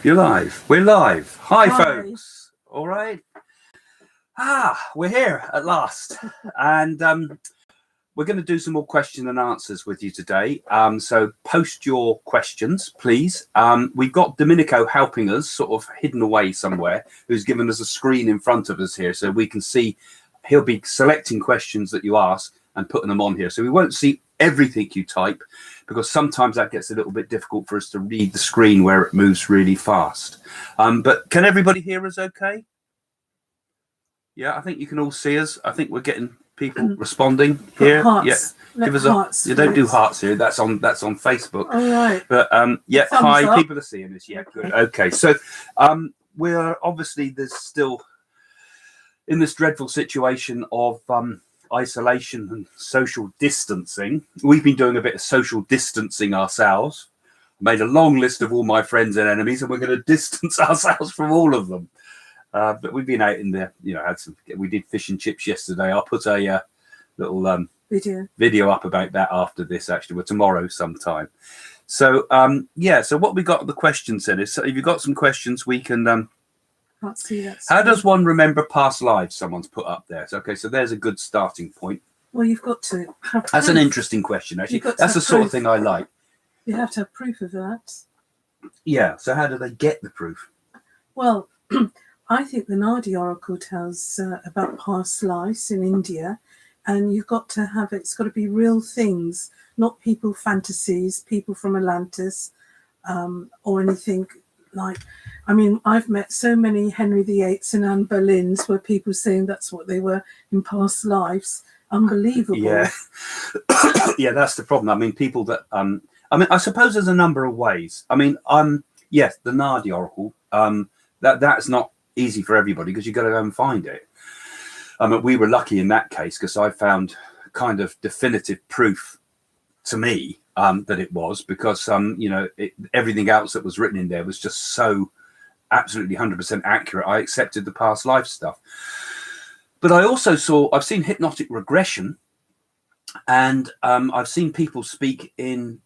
You're live. We're live. Hi, Hi. folks. All right. We're here at last, and we're going to do some more question and answers with you today. So post your questions, please. We've got Domenico helping us, sort of hidden away somewhere, who's given us a screen in front of us here, so we can see. He'll be selecting questions that you ask and putting them on here, so we won't see everything you type, because sometimes that gets a little bit difficult for us to read the screen where it moves really fast. But can everybody hear us okay? Yeah, I think you can all see us. I think we're getting people responding here. Hearts. Yeah, give us hearts, you don't do hearts here. That's on Facebook. All right. But yeah, Thumbs hi, up. people are seeing us. Yeah, good. Okay, so we're obviously there's still in this dreadful situation of isolation and social distancing. We've been doing a bit of social distancing ourselves. Made a long list of all my friends and enemies, and we're going to distance ourselves from all of them. But we've been out in there, we did fish and chips yesterday. I'll put a little video up about that after this, actually, or tomorrow sometime. So so what we got the questions in is, so if you've got some questions, we can Can't see that. how does one remember past lives? Someone's put up there. So, okay, so there's a good starting point. Well, you've got to have proof. That's an interesting question, actually. That's the sort of thing I like. You have to have proof of that. Yeah, so how do they get the proof? Well, I think the Nadi Oracle tells about past lives in India, and you've got to have it's got to be real things, not people fantasies, people from Atlantis, or anything like. I mean, I've met so many Henry VIII's and Anne Boleyns where people saying that's what they were in past lives. Unbelievable. Yeah, yeah, that's the problem. I mean, people that I suppose there's a number of ways. I mean, yes, the Nadi Oracle. That's not easy for everybody because you've got to go and find it. I mean, we were lucky in that case because I found kind of definitive proof to me that it was, because everything else that was written in there was just so absolutely 100% accurate. I accepted the past life stuff. But I also I've seen hypnotic regression, and I've seen people speak in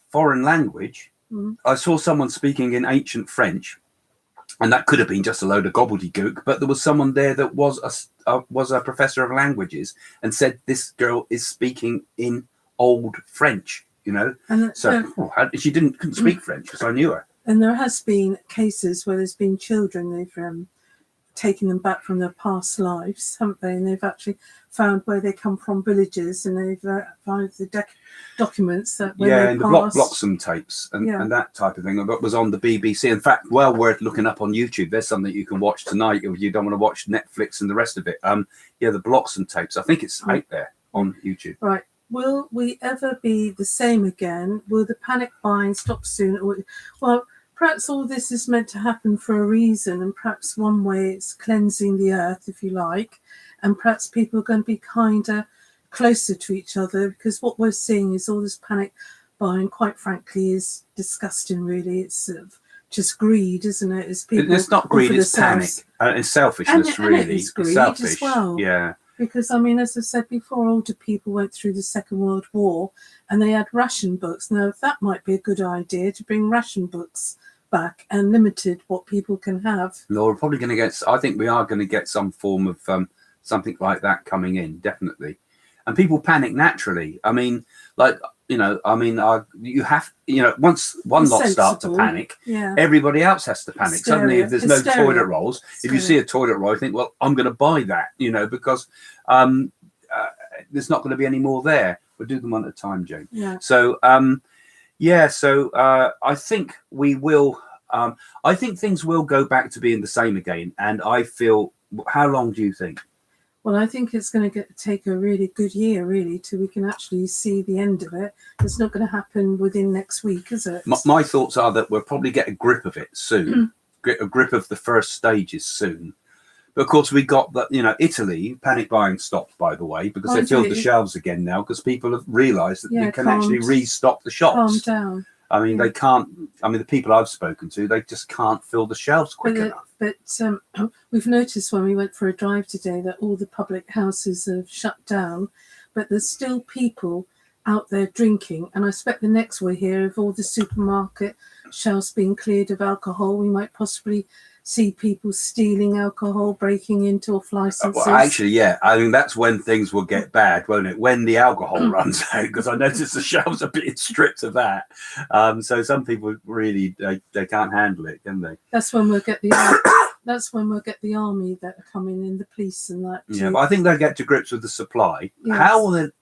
foreign language. I saw someone speaking in ancient French, and that could have been just a load of gobbledygook, but there was someone there that was a professor of languages and said this girl is speaking in old French, And she couldn't speak French because I knew her. And there has been cases where there's been children, they've taken them back from their past lives, haven't they? And they've actually found where they come from, villages, and they've found the documents that when they and passed, the Bloxham tapes and that type of thing that was on the BBC. In fact, well worth looking up on YouTube. There's something you can watch tonight if you don't want to watch Netflix and the rest of it. The Bloxham tapes. I think it's out there on YouTube. Right. Will we ever be the same again? Will the panic buying stop soon? Well, perhaps all this is meant to happen for a reason, and perhaps one way it's cleansing the earth, if you like, and perhaps people are going to be kinder, closer to each other, because what we're seeing is all this panic buying, quite frankly, is disgusting, really. It's sort of just greed, isn't it? It's not greed, it's panic. It's selfishness, really. And it's greed selfish as well. Yeah. Because, I mean, as I said before, older people went through the Second World War and they had ration books. Now, that might be a good idea to bring ration books back and limited what people can have. No, we're probably going to get, I think we are going to get some form of something like that coming in, definitely. And people panic naturally. I mean, you have, once one lot start to panic, everybody else has to panic. Suddenly, if there's no toilet rolls, if you see a toilet roll, you think, well, I'm going to buy that, because there's not going to be any more there. We'll do them one at a time, Jane. Yeah. So, I think we will. I think things will go back to being the same again. And I feel, how long do you think? Well, I think it's going to take a really good year, really, till we can actually see the end of it. It's not going to happen within next week, is it? My thoughts are that we'll probably get a grip of it soon, a grip of the first stages soon. But of course, we got that, Italy, panic buying stopped, by the way, because they filled the shelves again now, because people have realised that they can actually restock the shops. Calm down. I mean, they can't. I mean, the people I've spoken to, they just can't fill the shelves quick enough. But we've noticed when we went for a drive today that all the public houses have shut down, but there's still people out there drinking. And I expect the next we'll hear of all the supermarket shelves being cleared of alcohol. We might possibly see people stealing alcohol, breaking into off licenses. Well, actually, yeah. I mean, that's when things will get bad, won't it? When the alcohol runs out, because I noticed the shelves are being stripped of that. So some people really they can't handle it, can they? That's when we'll get the army that are coming in, the police and that. Yeah, but I think they'll get to grips with the supply. Yes. How will it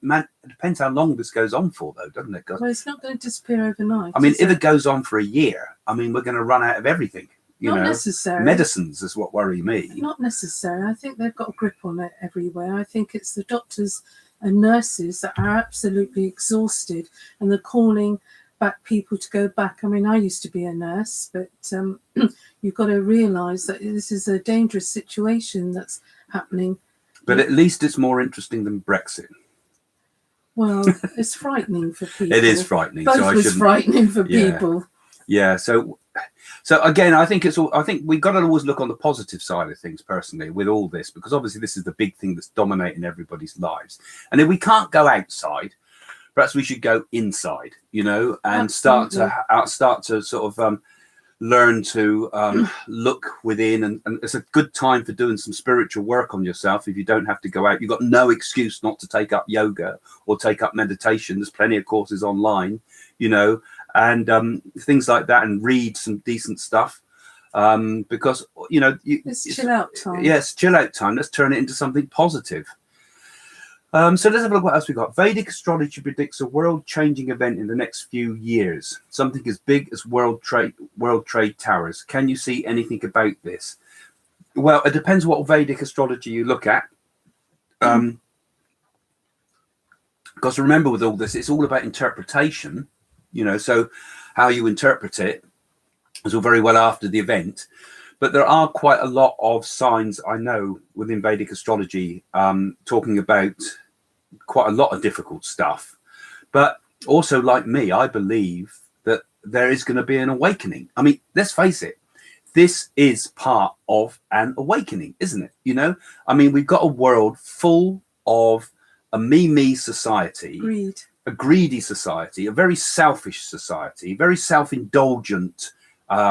depends how long this goes on for, though, doesn't it? Well, it's not going to disappear overnight. I mean, if it goes on for a year, I mean, we're going to run out of everything. Not necessary. Medicines is what worry me. Not necessary. I think they've got a grip on it everywhere. I think it's the doctors and nurses that are absolutely exhausted, and they're calling back people to go back. I mean, I used to be a nurse, but you've got to realise that this is a dangerous situation that's happening. But at least it's more interesting than Brexit. Well, it's frightening for people. It is frightening. Both so was frightening for people. Yeah. So again, I think we've got to always look on the positive side of things personally with all this, because obviously this is the big thing that's dominating everybody's lives. And if we can't go outside, perhaps we should go inside, and Absolutely. start to sort of learn to look within, and it's a good time for doing some spiritual work on yourself. If you don't have to go out, you've got no excuse not to take up yoga or take up meditation. There's plenty of courses online, and things like that, and read some decent stuff, because It's chill out time. Yes, chill out time. Let's turn it into something positive. So let's have a look what else we got. Vedic astrology predicts a world-changing event in the next few years. Something as big as World Trade Towers. Can you see anything about this? Well, it depends what Vedic astrology you look at. Because remember, with all this, it's all about interpretation. So how you interpret it is all very well after the event. But there are quite a lot of signs I know within Vedic astrology talking about quite a lot of difficult stuff. But also, like me, I believe that there is going to be an awakening. I mean, let's face it, this is part of an awakening, isn't it? I mean, we've got a world full of a me society. Greed. A greedy society, a very selfish society, very self-indulgent,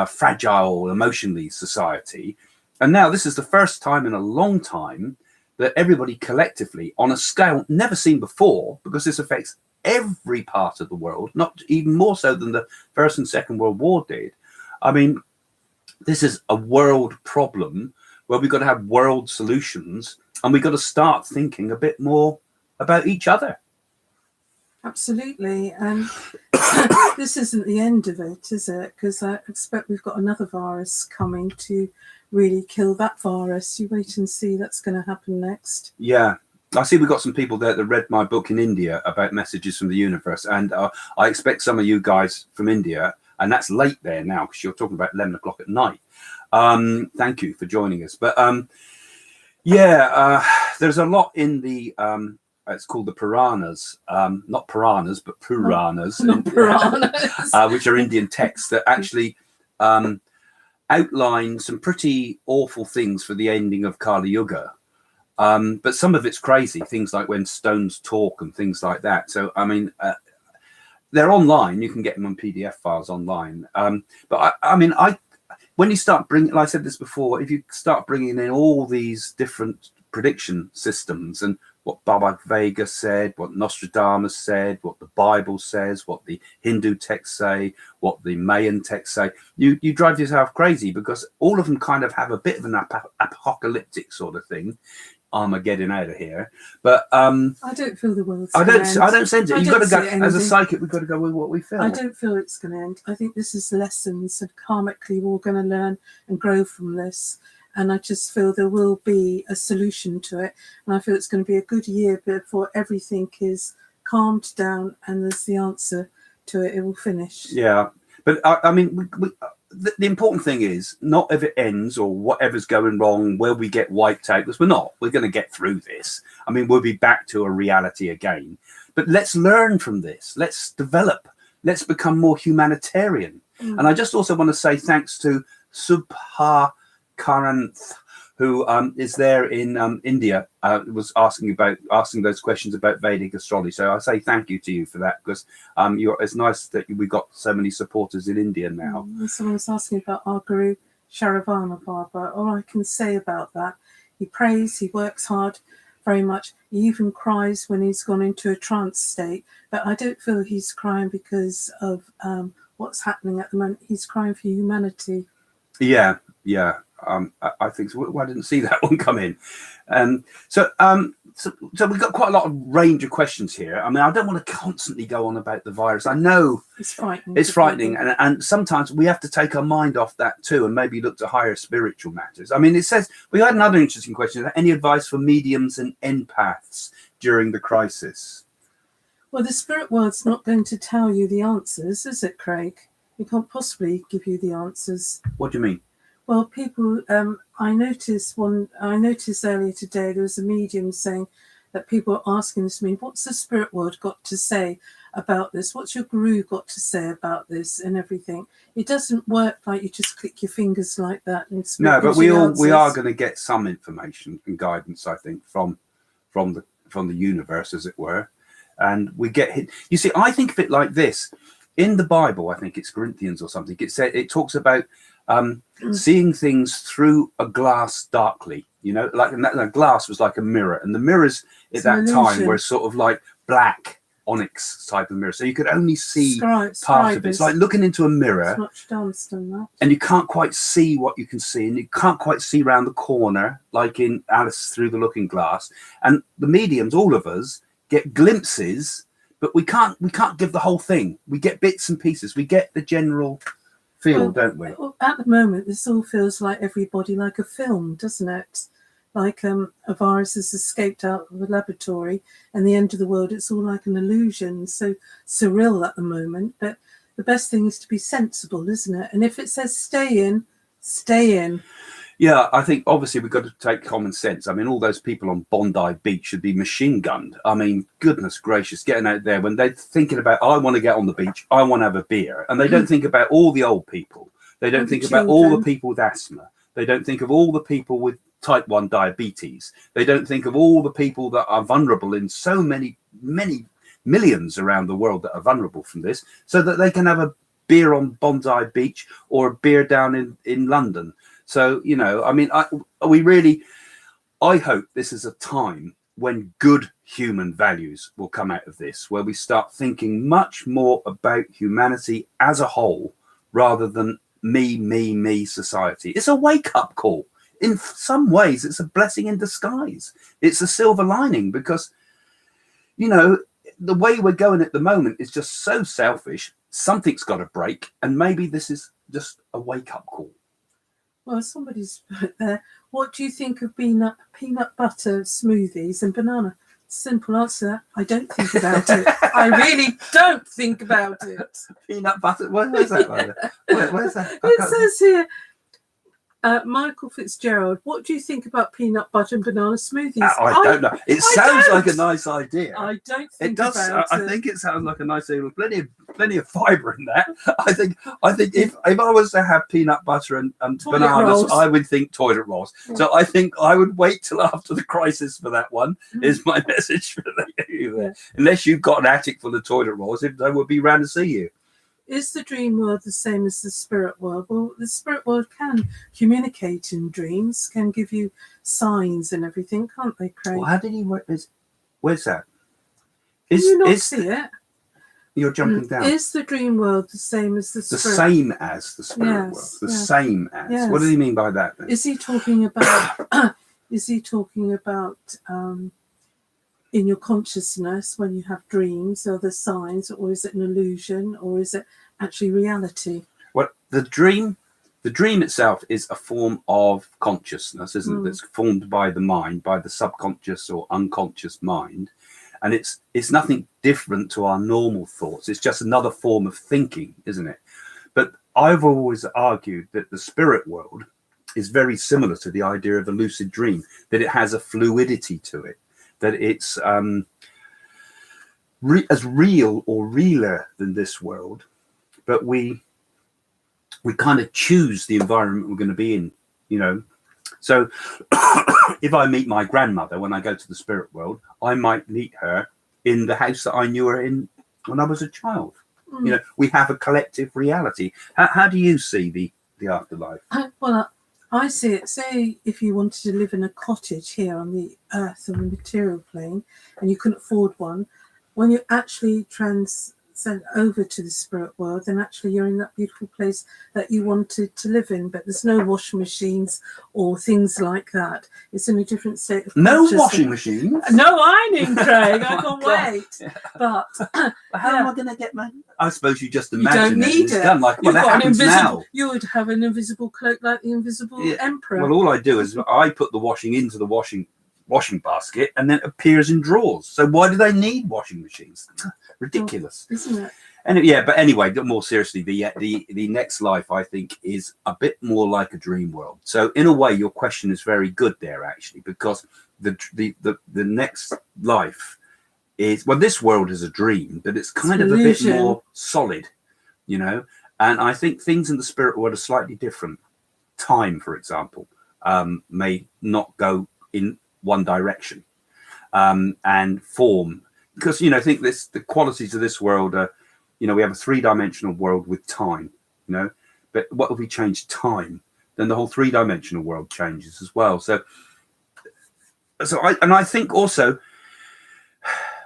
fragile emotionally society. And now this is the first time in a long time that everybody collectively, on a scale never seen before, because this affects every part of the world, not even more so than the First and Second World War did. I mean, this is a world problem where we've got to have world solutions, and we've got to start thinking a bit more about each other. Absolutely. And this isn't the end of it, is it? Because I expect we've got another virus coming to really kill that virus. You wait and see, that's going to happen next. Yeah. I see we've got some people there that read my book in India about messages from the universe. And I expect some of you guys from India, and that's late there now because you're talking about 11 o'clock at night. Thank you for joining us. But there's a lot in the... it's called the Puranas, not piranhas, but Puranas, which are Indian texts that actually outline some pretty awful things for the ending of Kali Yuga. But some of it's crazy, things like when stones talk and things like that. So, I mean, they're online. You can get them on PDF files online. But when you start bringing, like I said this before, if you start bringing in all these different prediction systems and what Baba Vega said, what Nostradamus said, what the Bible says, what the Hindu texts say, what the Mayan texts say, you drive yourself crazy, because all of them kind of have a bit of an apocalyptic sort of thing. Armageddon out of here, but I don't feel the world's I don't sense it. You've got to go as a psychic. We've got to go with what we feel. I don't feel it's going to end. I think this is lessons, and karmically we're going to learn and grow from this. And I just feel there will be a solution to it. And I feel it's going to be a good year before everything is calmed down and there's the answer to it. It will finish. Yeah. But I mean, the important thing is not if it ends or whatever's going wrong, will we get wiped out? Because we're not. We're going to get through this. I mean, we'll be back to a reality again. But let's learn from this. Let's develop. Let's become more humanitarian. And I just also want to say thanks to Subha Karanth, who is there in India, was asking those questions about Vedic astrology. So I say thank you to you for that, because it's nice that we got so many supporters in India now. Someone was asking about our guru Sharavana Baba. All I can say about that, he prays, he works hard very much. He even cries when he's gone into a trance state. But I don't feel he's crying because of what's happening at the moment. He's crying for humanity. Yeah. I think so. Well, I didn't see that one come in. So we've got quite a lot of range of questions here. I mean, I don't want to constantly go on about the virus. I know it's frightening. It's frightening, and sometimes we have to take our mind off that too, and maybe look to higher spiritual matters. I mean, it says we had another interesting question: any advice for mediums and empaths during the crisis? Well, the spirit world's not going to tell you the answers, is it, Craig? It can't possibly give you the answers. What do you mean? Well, people, I noticed earlier today, there was a medium saying that people are asking this to me, what's the spirit world got to say about this? What's your guru got to say about this and everything? It doesn't work like you just click your fingers like that. And no, but we are going to get some information and guidance, I think, from the universe, as it were. And we get hit. You see, I think of it like this. In the Bible, I think it's Corinthians or something, it talks about seeing things through a glass darkly, like that glass was like a mirror, and the mirrors at that time were sort of like black onyx type of mirror, so you could only see part of it. It's like looking into a mirror, and you can't quite see what you can see, and you can't quite see around the corner, like in Alice Through the Looking Glass. And the mediums, all of us, get glimpses, but we can't give the whole thing. We get bits and pieces. We get the general feel, don't we? At the moment, this all feels like everybody like a film, doesn't it? Like a virus has escaped out of a laboratory, and the end of the world, it's all like an illusion. So surreal at the moment. But the best thing is to be sensible, isn't it? And if it says stay in, stay in. Yeah, I think obviously we've got to take common sense. I mean, all those people on Bondi Beach should be machine gunned. I mean, goodness gracious, getting out there when they're thinking about, I want to get on the beach, I want to have a beer. And they don't think about all the old people. They don't think about all the people with asthma. They don't think of all the people with type 1 diabetes. They don't think of all the people that are vulnerable in so many millions around the world that are vulnerable from this, so that they can have a beer on Bondi Beach or a beer down in London. So, I mean, I hope this is a time when good human values will come out of this, where we start thinking much more about humanity as a whole rather than me society. It's a wake-up call. In some ways, it's a blessing in disguise. It's a silver lining because, the way we're going at the moment is just so selfish. Something's got to break, and maybe this is just a wake-up call. Well, somebody's put there, what do you think of peanut butter smoothies and banana? Simple answer, I don't think about it. I really don't think about it. Peanut butter, where's that? Where's that? It says here, Michael Fitzgerald, what do you think about peanut butter and banana smoothies? I don't know. It sounds like a nice idea. I don't think it does. About I think it sounds like a nice idea with plenty of fibre in that. I think if I was to have peanut butter and bananas, rolls. I would think toilet rolls. Yeah. So I think I would wait till after the crisis for that one. Is my message for you. Yeah. Unless you've got an attic full of toilet rolls, they would be round to see you. Is the dream world the same as the spirit world? Well, the spirit world can communicate in dreams, can give you signs and everything, can't they, Craig? Well, how did he work? Where's that? Can you not see it? You're jumping down. Is the dream world the same as the spirit? The same as the spirit world. The same as. Yes. What does he mean by that then? Is he talking about? In your consciousness, when you have dreams, are there signs, or is it an illusion, or is it actually reality? Well, the dream itself is a form of consciousness, isn't it? It's formed by the mind, by the subconscious or unconscious mind, and it's nothing different to our normal thoughts. It's just another form of thinking, isn't it? But I've always argued that the spirit world is very similar to the idea of a lucid dream, that it has a fluidity to it, that it's as real or realer than this world, but we kind of choose the environment we're going to be in, So if I meet my grandmother when I go to the spirit world, I might meet her in the house that I knew her in when I was a child. You know, we have a collective reality. How do you see the afterlife? Well, I see it. Say if you wanted to live in a cottage here on the earth, on the material plane, and you couldn't afford one, when you actually transcend over to the spirit world, then actually you're in that beautiful place that you wanted to live in. But there's no washing machines or things like that. It's in a different state of No washing machines? No ironing, Craig. I can't God. wait. Yeah. But how am I going to get my... I suppose you just imagine you don't need it's done. Like, well, that happens now. You would have an invisible cloak like the invisible emperor. Well, all I do is I put the washing into the washing basket, and then it appears in drawers. So why do they need washing machines? Ridiculous, isn't it? And yeah, but anyway, more seriously, the next life, I think, is a bit more like a dream world. So in a way, your question is very good there, actually, because the next life is, well, this world is a dream, but it's kind of a bit more solid, you know. And I think things in the spirit world are slightly different. Time, for example, may not go in one direction, and form, because, you know, I think the qualities of this world are, you know, we have a 3-dimensional world with time, you know, but what if we change time? Then the whole 3-dimensional world changes as well. So I think also,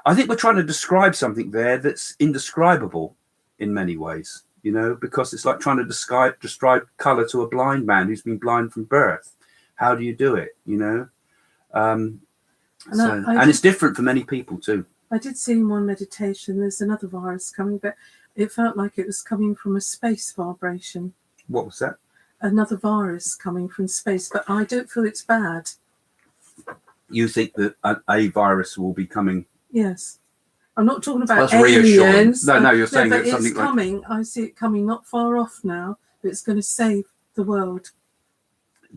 I think we're trying to describe something there that's indescribable in many ways, you know, because it's like trying to describe color to a blind man who's been blind from birth. How do you do it, you know? And it's different for many people too. I did see in one meditation there's another virus coming, but it felt like it was coming from a space vibration. What was that? Another virus coming from space, but I don't feel it's bad. You think that a virus will be coming? Yes. I'm not talking about aliens. No, you're saying that it's something coming. I see it coming not far off now, but it's going to save the world.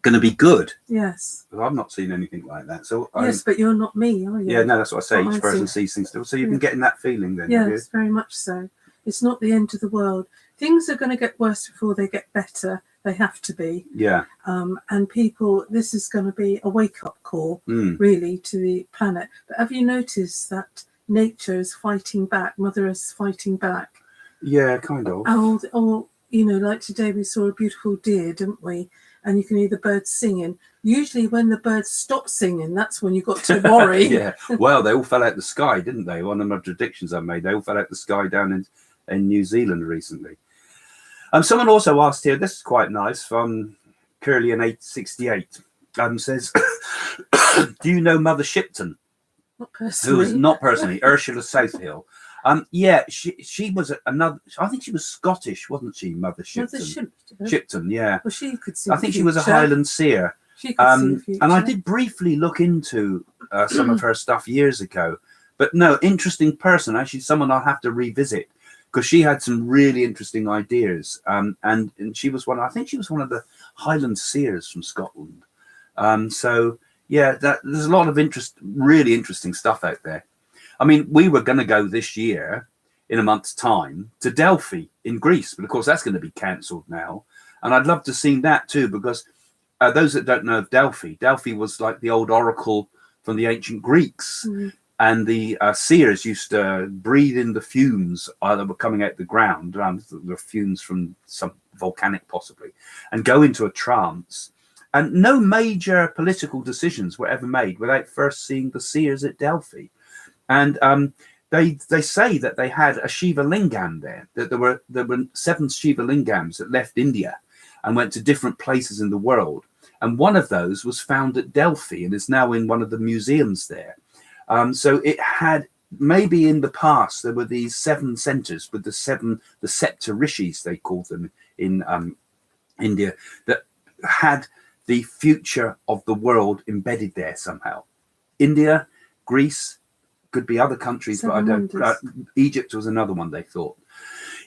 Going to be good. Yes. But I've not seen anything like that. So yes, but you're not me, are you? Yeah, no, that's what I say. Each person sees things still. So you've been getting that feeling then? Yes, very much so. It's not the end of the world. Things are going to get worse before they get better. They have to be. Yeah. And people, this is going to be a wake-up call, really, to the planet. But have you noticed that nature is fighting back? Mother is fighting back. Yeah, kind of. Or you know, like today we saw a beautiful deer, didn't we? And you can hear the birds singing. Usually when the birds stop singing, that's when you've got to worry. Yeah. Well, they all fell out the sky, didn't they? One of my predictions I made, they all fell out the sky down in New Zealand recently. Someone also asked here, this is quite nice, from Curly in 868, says, do you know Mother Shipton? Not personally. Who was not personally, Ursula Southhill. Yeah, she was another. I think she was Scottish, wasn't she, Mother Shipton? Mother Shipton, yeah. Well, she could see. I think she was a Highland seer. She could see the future. And I did briefly look into some of her stuff years ago, but no, interesting person. Actually, someone I'll have to revisit because she had some really interesting ideas. And she was one. I think she was one of the Highland seers from Scotland. So yeah, there's a lot of really interesting stuff out there. I mean, we were going to go this year in a month's time to Delphi in Greece, but of course that's going to be cancelled now. And I'd love to see that too, because those that don't know of Delphi was like the old oracle from the ancient Greeks. And the seers used to breathe in the fumes that were coming out the ground, the fumes from some volcanic possibly, and go into a trance. And no major political decisions were ever made without first seeing the seers at Delphi. And they say that they had a Shiva Lingam there, that there were 7 Shiva Lingams that left India and went to different places in the world. And one of those was found at Delphi and is now in one of the museums there. So it had, maybe in the past, there were these 7 centers with the Septa Rishis, they called them in India, that had the future of the world embedded there somehow. India, Greece, could be other countries, but I don't. Egypt was another one they thought.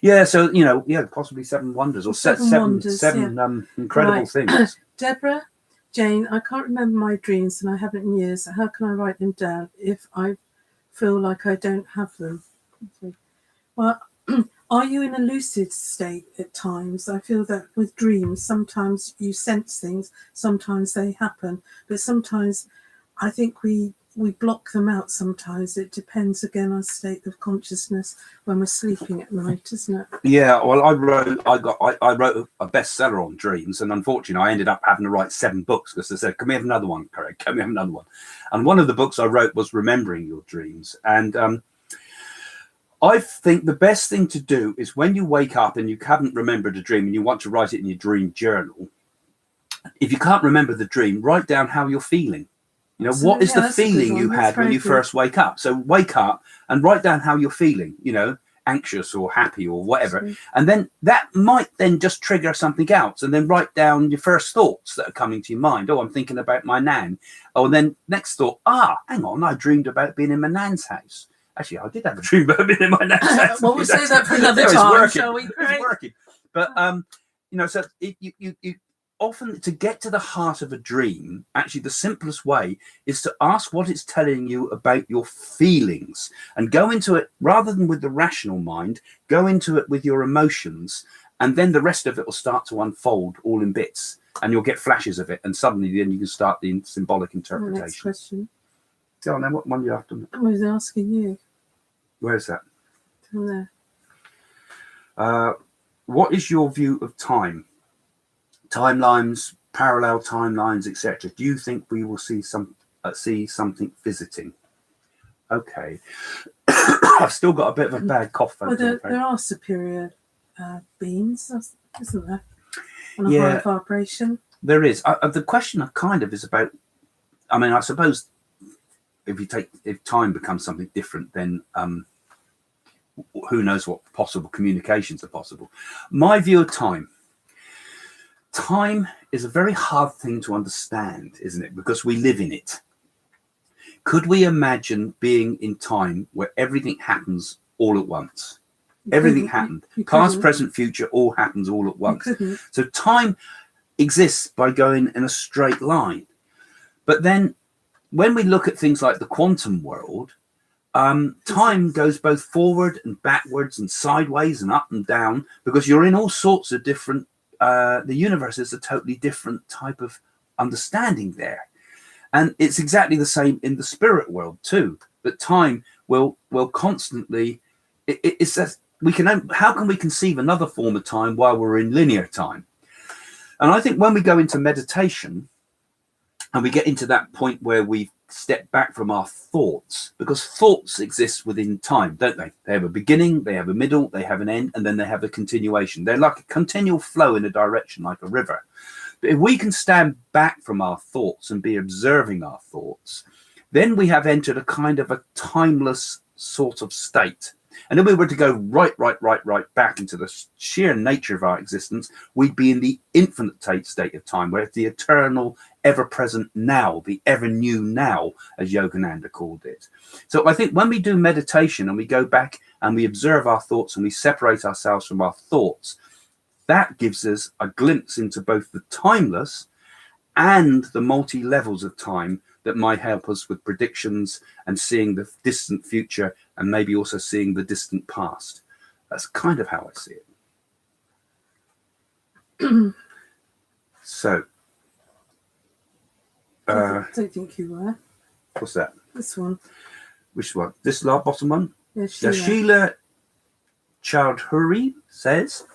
Yeah, so you know, yeah, possibly 7 wonders or seven incredible things. Deborah, Jane, I can't remember my dreams and I haven't in years. How can I write them down if I feel like I don't have them? Well, Are you in a lucid state at times? I feel that with dreams, sometimes you sense things, sometimes they happen, but sometimes I think we block them out sometimes. It depends again on state of consciousness when we're sleeping at night, isn't it? Yeah, well, I wrote a bestseller on dreams, and unfortunately, I ended up having to write 7 books because they said, "Can we have another one, Craig? Can we have another one?" And one of the books I wrote was Remembering Your Dreams, and I think the best thing to do is when you wake up and you haven't remembered a dream and you want to write it in your dream journal. If you can't remember the dream, write down how you're feeling. You know, what is the feeling you had when you first wake up? So wake up and write down how you're feeling, you know, anxious or happy or whatever. And then that might then just trigger something else. And then write down your first thoughts that are coming to your mind. Oh, I'm thinking about my nan. Oh, and then next thought, hang on, I dreamed about being in my nan's house. Actually, I did have a dream about being in my nan's house. Well, we'll say that for another time, shall we? It's working. But, you know, so you often, to get to the heart of a dream, actually the simplest way is to ask what it's telling you about your feelings and go into it rather than with the rational mind, go into it with your emotions, and then the rest of it will start to unfold all in bits and you'll get flashes of it, and suddenly then you can start the symbolic interpretation. Next question. Tell me what one you have to. I was asking you. Where is that? Down there. What is your view of time? Timelines, parallel timelines, etc. Do you think we will see something visiting? Okay. I've still got a bit of a bad cough. Well, there are superior beings, isn't there? On a higher vibration. There is. The question kind of is about. I mean, I suppose if time becomes something different, then who knows what possible communications are possible. My view of time. Time is a very hard thing to understand, isn't it? Because we live in it. Could we imagine being in time where everything happens all at once? Everything happened. Past, present, future, all happens all at once. So time exists by going in a straight line. But then when we look at things like the quantum world, time goes both forward and backwards and sideways and up and down because you're in all sorts of different the universe is a totally different type of understanding there, and it's exactly the same in the spirit world too. That time will constantly. It says we can. How can we conceive another form of time while we're in linear time? And I think when we go into meditation, and we get into that point where we step back from our thoughts, because thoughts exist within time, don't they? They have a beginning, they have a middle, they have an end, and then they have a continuation. They're like a continual flow in a direction, like a river. But if we can stand back from our thoughts and be observing our thoughts, then we have entered a kind of a timeless sort of state. And if we were to go right back into the sheer nature of our existence, we'd be in the infinite state of time, where it's the eternal, ever-present now, the ever-new now, as Yogananda called it. So I think when we do meditation and we go back and we observe our thoughts and we separate ourselves from our thoughts, that gives us a glimpse into both the timeless and the multi-levels of time that might help us with predictions and seeing the distant future and maybe also seeing the distant past. That's kind of how I see it. So, I don't think you were. What's that? This one. Which one? This last bottom one? Yeah, Sheila. Sheila Chowdhury says,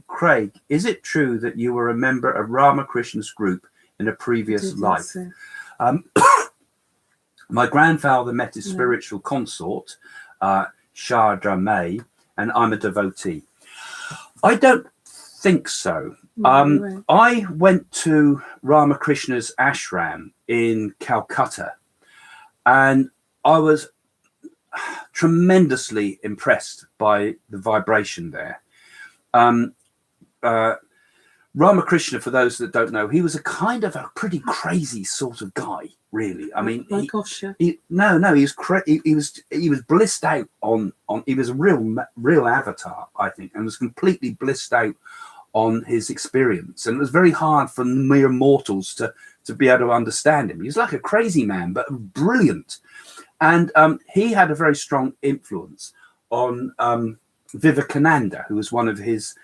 Craig, is it true that you were a member of Ramakrishna's group in a previous life? So. My grandfather met his spiritual consort, Sharda May, and I'm a devotee. I don't think so. I went to Ramakrishna's ashram in Calcutta, and I was tremendously impressed by the vibration there. Ramakrishna, for those that don't know, he was a kind of a pretty crazy sort of guy, really. I mean, he was blissed out on he was a real avatar, I think, and was completely blissed out on his experience. And it was very hard for mere mortals to be able to understand him. He was like a crazy man, but brilliant. And he had a very strong influence on Vivekananda, who was one of his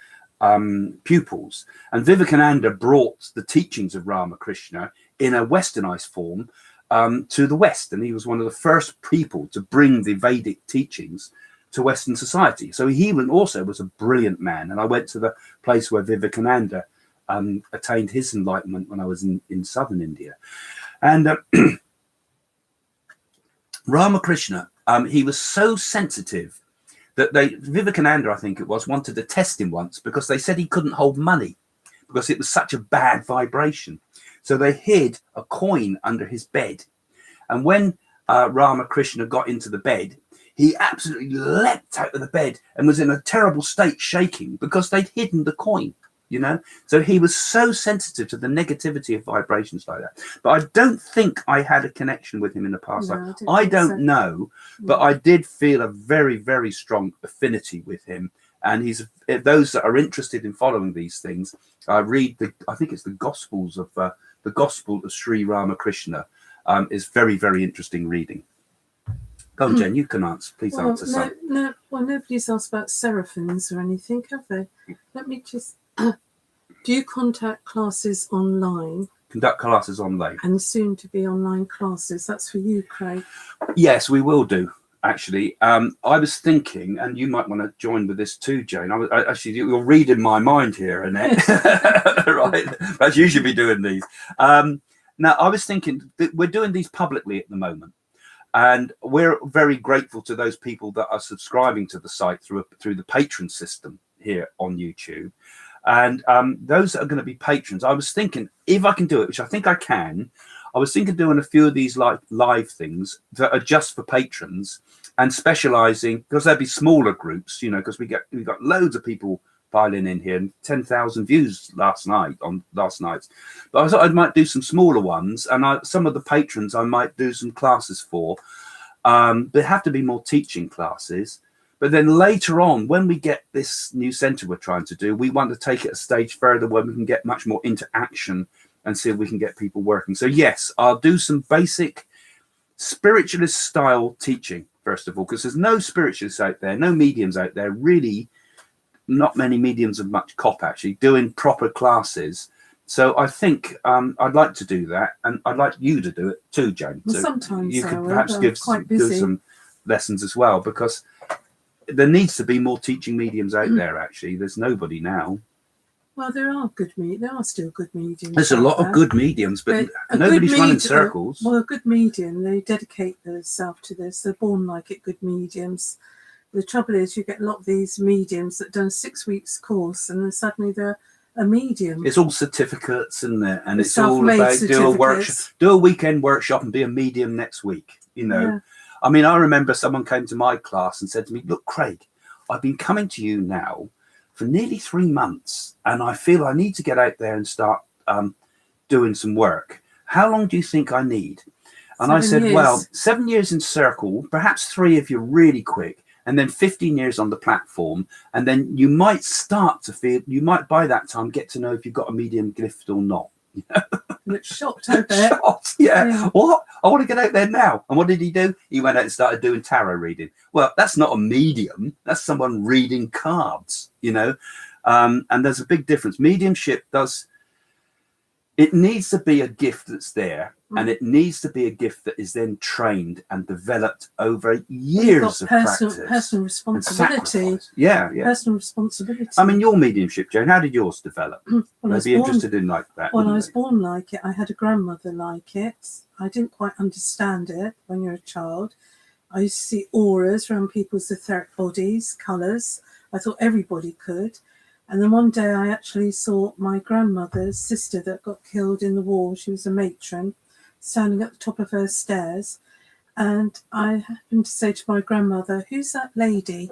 pupils. And Vivekananda brought the teachings of Ramakrishna in a westernized form to the West. And he was one of the first people to bring the Vedic teachings to Western society. So he also was a brilliant man. And I went to the place where Vivekananda attained his enlightenment when I was in southern India. And Ramakrishna, he was so sensitive that Vivekananda, I think it was, wanted to test him once because they said he couldn't hold money because it was such a bad vibration. So they hid a coin under his bed. And when Ramakrishna got into the bed, he absolutely leapt out of the bed and was in a terrible state, shaking, because they'd hidden the coin, you know. So he was so sensitive to the negativity of vibrations like that. But I don't think I had a connection with him in the past. No, I don't know, but I did feel a very, very strong affinity with him. And he's, those that are interested in following these things, I read I think it's the Gospels of the Gospel of Sri Ramakrishna is very, very interesting reading. Go on, Jen, you can answer. Please answer something. No, well, nobody's asked about seraphims or anything, have they? Let me just... do you contact classes online? Conduct classes online. And soon to be online classes. That's for you, Craig. Yes, we will do, actually. I was thinking, and you might want to join with this too, Jane. Actually, you're reading my mind here, Annette. Right? Perhaps you should be doing these. Now, I was thinking that we're doing these publicly at the moment. And we're very grateful to those people that are subscribing to the site through the Patron system here on YouTube. And those that are going to be patrons, I was thinking, if I can do it, which I think I can, I was thinking of doing a few of these live things that are just for patrons and specializing, because there'll be smaller groups, you know, because we've got loads of people piling in here and 10,000 views last night's. But I thought I might do some smaller ones, and some of the patrons I might do some classes for. They have to be more teaching classes. But then later on, when we get this new center we're trying to do, we want to take it a stage further where we can get much more into action and see if we can get people working. So yes, I'll do some basic spiritualist style teaching, first of all, because there's no spiritualists out there, no mediums out there, really not many mediums of much cop actually doing proper classes. So I think I'd like to do that, and I'd like you to do it too, Jane. Well, so sometimes you could will, perhaps do some lessons as well, because there needs to be more teaching mediums out there. Actually, there's nobody now. Well, there are still good mediums. There's a lot of good mediums, but nobody's running circles. Well, a good medium, they dedicate themselves to this. They're born like it, good mediums. The trouble is, you get a lot of these mediums that done 6 weeks course, and then suddenly they're a medium. It's all certificates, isn't it? And it's all about do a weekend workshop and be a medium next week. You know, yeah. I mean, I remember someone came to my class and said to me, "Look, Craig, I've been coming to you now for nearly 3 months, and I feel I need to get out there and start doing some work. How long do you think I need?" And I said, well, 7 years in circle, perhaps 3 if you're really quick, and then 15 years on the platform. And then you might start to feel, you might by that time get to know if you've got a medium gift or not. Look shocked out there. Shocked, yeah. What? I want to get out there now. And what did he do? He went out and started doing tarot reading. Well, that's not a medium. That's someone reading cards, you know. And there's a big difference. Mediumship it needs to be a gift that's there, and it needs to be a gift that is then trained and developed over years of practice. Personal responsibility. Yeah. Personal responsibility. I mean, your mediumship, Jane, how did yours develop? I'd be interested in like that. Well, I was born like it. I had a grandmother like it. I didn't quite understand it when you're a child. I used to see auras around people's etheric bodies, colours. I thought everybody could. And then one day I actually saw my grandmother's sister that got killed in the war. She was a matron, standing at the top of her stairs. And I happened to say to my grandmother, "Who's that lady?"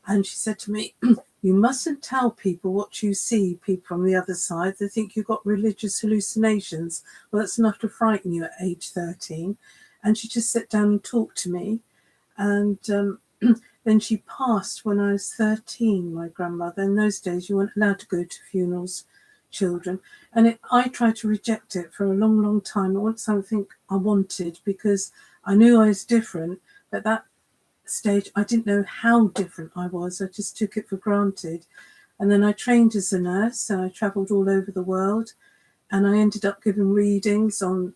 And she said to me, "You mustn't tell people what you see, people from the other side. They think you've got religious hallucinations." Well, that's enough to frighten you at age 13. And she just sat down and talked to me. And then she passed when I was 13, my grandmother. In those days, you weren't allowed to go to funerals, children. And I tried to reject it for a long, long time. It wasn't something I wanted because I knew I was different, but that stage, I didn't know how different I was. I just took it for granted. And then I trained as a nurse, and I travelled all over the world, and I ended up giving readings on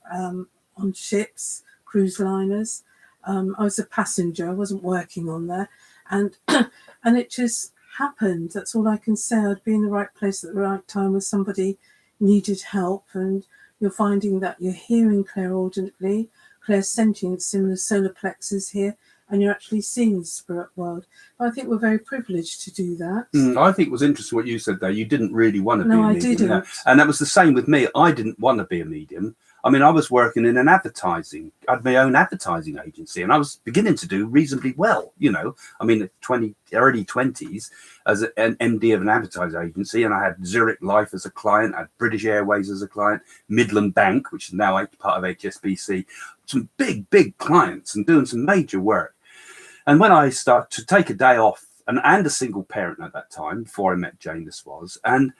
ships, cruise liners. I was a passenger. I wasn't working on there, and and it just happened. That's all I can say. I'd be in the right place at the right time where somebody needed help, and you're finding that you're hearing clairaudently, clairsentience in the solar plexus here, and you're actually seeing the spirit world. But I think we're very privileged to do that. I think it was interesting what you said there. You didn't really want to be a No, I medium. didn't. And that was the same with me. I didn't want to be a medium. I mean, I was working in an advertising. I had my own advertising agency, and I was beginning to do reasonably well. You know, I mean, early 20s as an MD of an advertising agency, and I had Zurich Life as a client, I had British Airways as a client, Midland Bank, which is now part of HSBC, some big clients, and doing some major work. And when I started to take a day off, and a single parent at that time, before I met Jane, this was, and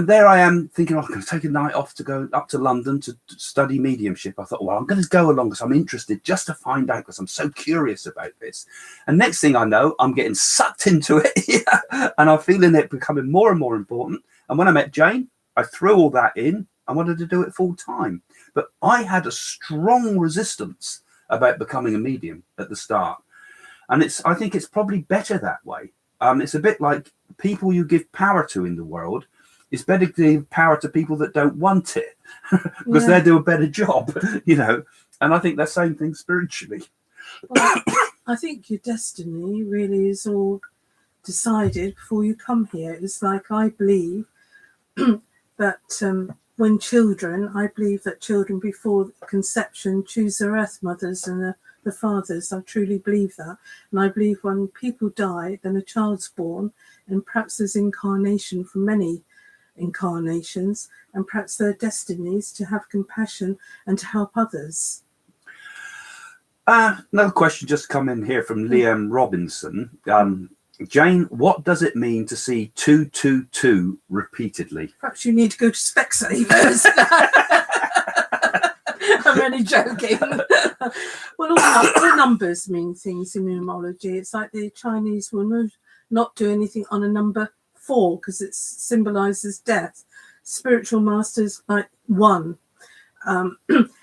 there I am thinking, I'm going to take a night off to go up to London to study mediumship. I thought, well, I'm going to go along because I'm interested just to find out, because I'm so curious about this. And next thing I know, I'm getting sucked into it, and I'm feeling it becoming more and more important. And when I met Jane, I threw all that in. I wanted to do it full time. But I had a strong resistance about becoming a medium at the start. And I think it's probably better that way. It's a bit like people you give power to in the world. It's better to give power to people that don't want it because they do a better job, you know. And I think the same thing spiritually. Well, I think your destiny really is all decided before you come here. It's like I believe that when children, I believe that children before conception choose their earth mothers and the fathers. I truly believe that. And I believe when people die, then a child's born, and perhaps there's incarnation from many incarnations, and perhaps their destinies to have compassion and to help others. Another question just come in here from Liam Robinson. Jane, what does it mean to see 222 repeatedly? Perhaps you need to go to Specsavers. I'm only joking. Well, all numbers mean things in numerology. It's like the Chinese will not do anything on a number 4 because it symbolizes death. Spiritual masters like 1.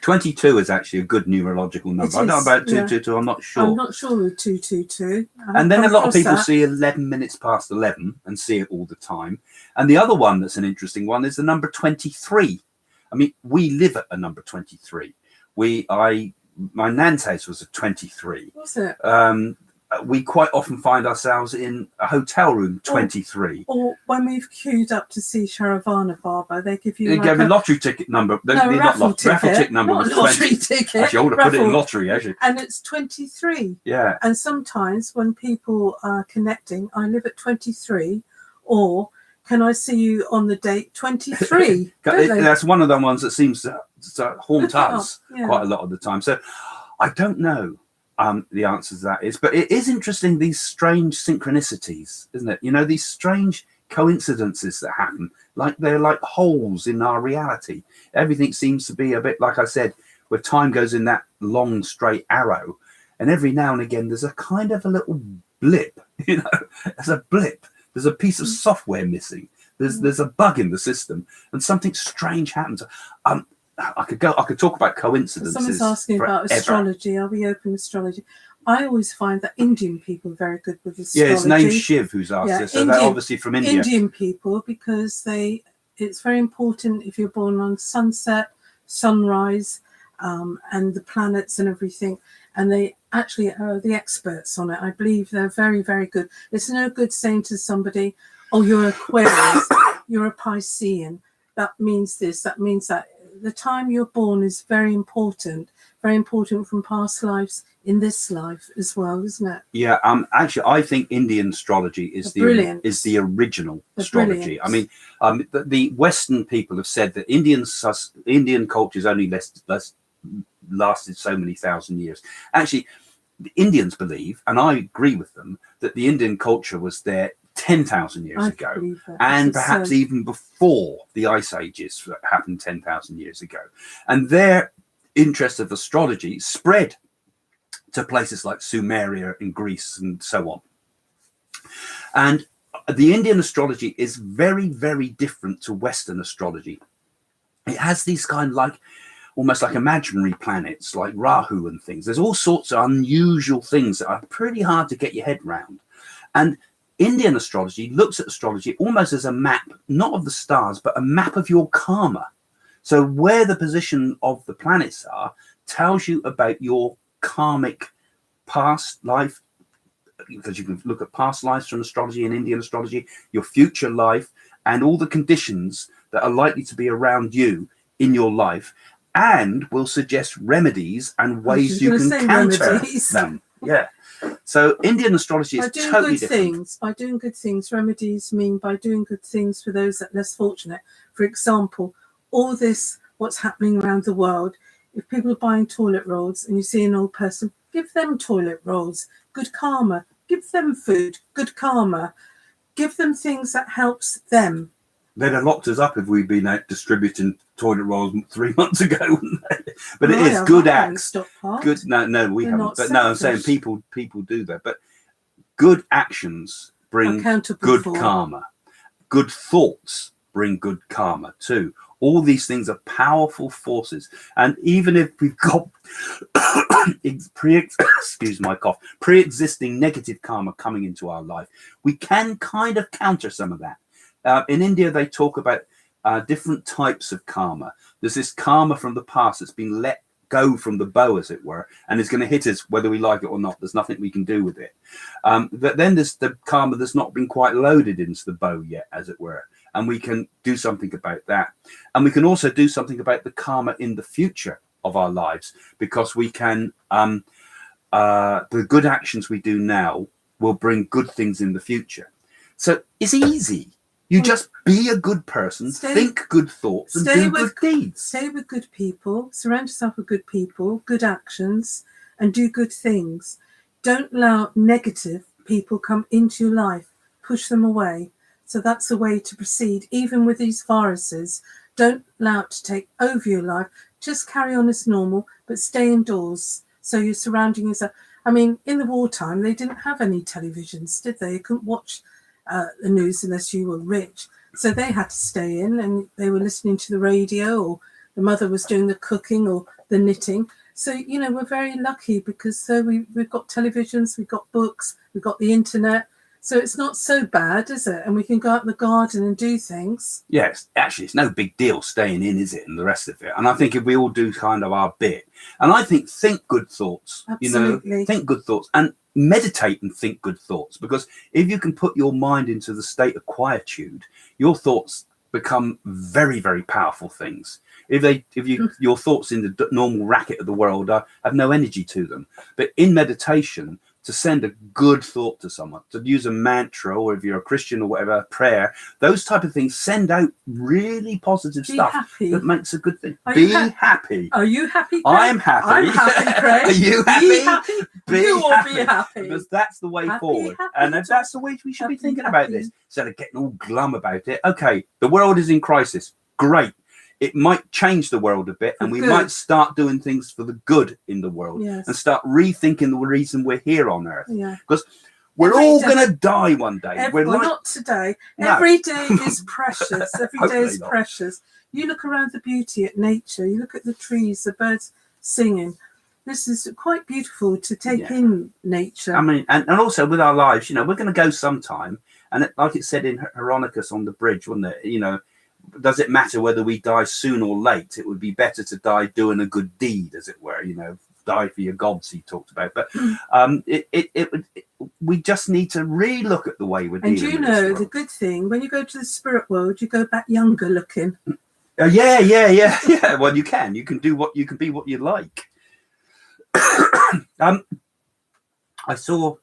22 is actually a good numerological number. I don't know about 222. I'm not sure. I'm not sure with 222. And then a lot of people see 11 minutes past 11 and see it all the time. And the other one that's an interesting one is the number 23. I mean, we live at a number 23. My nan's house was a 23. Was it? We quite often find ourselves in a hotel room 23. Or when we've queued up to see Sharavana Baba, they give you a lottery ticket number. Raffle ticket number was 20. Lottery ticket. Actually, I would have put it in lottery, actually. And it's 23. Yeah. And sometimes when people are connecting, I live at 23, or can I see you on the date 23? That's one of the ones that seems to haunt us quite a lot of the time. So I don't know the answer to that is, but it is interesting, these strange synchronicities, isn't it? You know, these strange coincidences that happen, like they're like holes in our reality. Everything seems to be a bit, like I said, where time goes in that long straight arrow, and every now and again there's a kind of a little blip, you know. There's a blip, there's a piece of software missing, there's a bug in the system, and something strange happens. I could talk about coincidences. Someone's asking about astrology. Are we open astrology? I always find that Indian people are very good with astrology. Yeah, his name's Shiv who's asked this. So they're obviously from India. Indian people, because it's very important if you're born on sunset, sunrise, and the planets and everything. And they actually are the experts on it. I believe they're very, very good. It's no good saying to somebody, oh, you're Aquarius, you're a Piscean. That means this, that means that. The time you're born is very important from past lives in this life as well, isn't it? Yeah, actually, I think Indian astrology is the original astrology. I mean, the Western people have said that Indian culture's only lasted so many thousand years. Actually, the Indians believe, and I agree with them, that the Indian culture was there 10,000 years ago, and perhaps even before the ice ages that happened 10,000 years ago. And their interest of astrology spread to places like Sumeria in Greece and so on. And the Indian astrology is very, very different to Western astrology. It has these kind of like almost like imaginary planets like Rahu and things. There's all sorts of unusual things that are pretty hard to get your head around. And Indian astrology looks at astrology almost as a map, not of the stars, but a map of your karma. So where the position of the planets are tells you about your karmic past life, because you can look at past lives from astrology and Indian astrology, your future life, and all the conditions that are likely to be around you in your life, and will suggest remedies and ways you can counter them. Yeah. So Indian astrology is totally different. By doing good things, remedies mean by doing good things for those that are less fortunate. For example, all this, what's happening around the world, if people are buying toilet rolls and you see an old person, give them toilet rolls, good karma. Give them food, good karma. Give them things that helps them. They'd have locked us up if we'd been out distributing toilet rolls 3 months ago, wouldn't they? But it is good acts. Good. No, we haven't. But no, I'm saying people do that. But good actions bring good karma. Good thoughts bring good karma too. All these things are powerful forces. And even if we've got pre-existing negative karma coming into our life, we can kind of counter some of that. In India, they talk about different types of karma. There's this karma from the past that's been let go from the bow, as it were, and it's going to hit us whether we like it or not. There's nothing we can do with it. But then there's the karma that's not been quite loaded into the bow yet, as it were. And we can do something about that. And we can also do something about the karma in the future of our lives, because we can, the good actions we do now will bring good things in the future. So it's easy. You just be a good person, think good thoughts, and do good deeds. Stay with good people, surround yourself with good people, good actions, and do good things. Don't allow negative people come into your life. Push them away. So that's the way to proceed, even with these viruses. Don't allow it to take over your life. Just carry on as normal, but stay indoors. So you're surrounding yourself. I mean, in the wartime, they didn't have any televisions, did they? You couldn't watch the news unless you were rich. So they had to stay in, and they were listening to the radio, or the mother was doing the cooking or the knitting. So, you know, we're very lucky because we've got televisions, we've got books, we've got the internet. So it's not so bad, is it? And we can go out in the garden and do things. Yes, actually, it's no big deal staying in, is it? And the rest of it. And I think if we all do kind of our bit, and I think good thoughts, Absolutely. think good thoughts and meditate and think good thoughts. Because if you can put your mind into the state of quietude, your thoughts become very, very powerful things. Your thoughts in the normal racket of the world have no energy to them. But in meditation, to send a good thought to someone, to use a mantra, or if you're a Christian or whatever, prayer, those type of things send out really positive stuff that makes a good thing. Be happy. Are you happy, Craig? I'm happy. I'm happy, Craig. Are you happy? Be happy. You all be happy. Because that's the way forward. Happy, and that's the way we should be thinking about this. Instead of getting all glum about it. Okay, the world is in crisis. Great. It might change the world a bit, and we might start doing things for the good in the world, and start rethinking the reason we're here on Earth. Because we're all going to die one day. Not today. No. Every day is precious. Every day is precious. You look around the beauty at nature. You look at the trees, the birds singing. This is quite beautiful to take in nature. I mean, and also with our lives, you know, we're going to go sometime. And like it said in Hieronychus on the bridge, wasn't it? You know, does it matter whether we die soon or late? It would be better to die doing a good deed, as it were, you know, die for your gods, he talked about. But we just need to re-look at the way we're dealing with this world. And you know, the good thing, when you go to the spirit world, you go back younger looking. Yeah. Well, you can be what you like. I saw,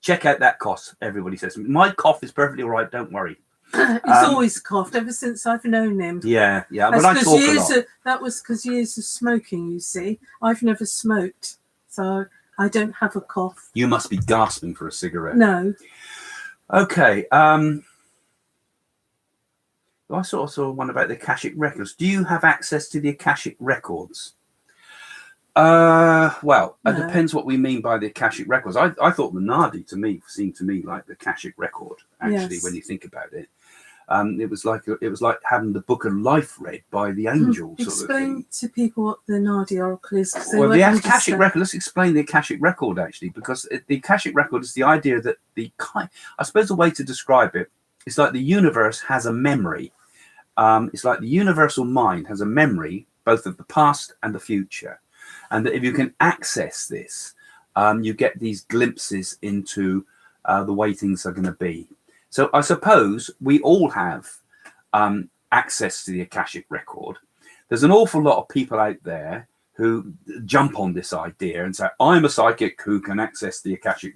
check out that cough, everybody says. My cough is perfectly all right, don't worry. He's always coughed ever since I've known him. Yeah. But I talk a lot. That was because years of smoking, you see. I've never smoked, so I don't have a cough. You must be gasping for a cigarette. No. Okay. I sort of saw one about the Akashic records. Do you have access to the Akashic records? Well, it No. depends what we mean by the Akashic records. I thought the Nadi seemed to me like the Akashic record. Actually, Yes. when you think about it, it was like having the book of life read by the angel. Sort of Explain thing. to people what the Nadi Oracle is. 'Cause they Well, won't the Akashic understand. record. Let's explain the Akashic record actually, because the Akashic record is the idea that I suppose the way to describe it is like the universe has a memory. It's like the universal mind has a memory both of the past and the future. And that if you can access this, you get these glimpses into the way things are going to be. So I suppose we all have access to the Akashic record. There's an awful lot of people out there who jump on this idea and say, I'm a psychic who can access the Akashic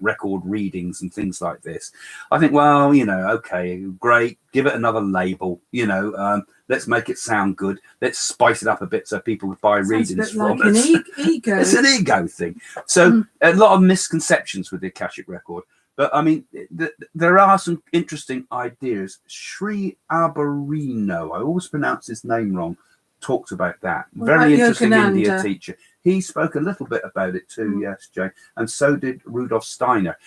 record readings and things like this. I think, well, okay, great, give it another label, let's make it sound good. Let's spice it up a bit so people would buy readings from like us. an ego. It's an ego thing. So a lot of misconceptions with the Akashic record. But I mean, there are some interesting ideas. Sri Arborino, I always pronounce his name wrong, talks about that. Very interesting India teacher. He spoke a little bit about it too, yes, Jane. And so did Rudolf Steiner.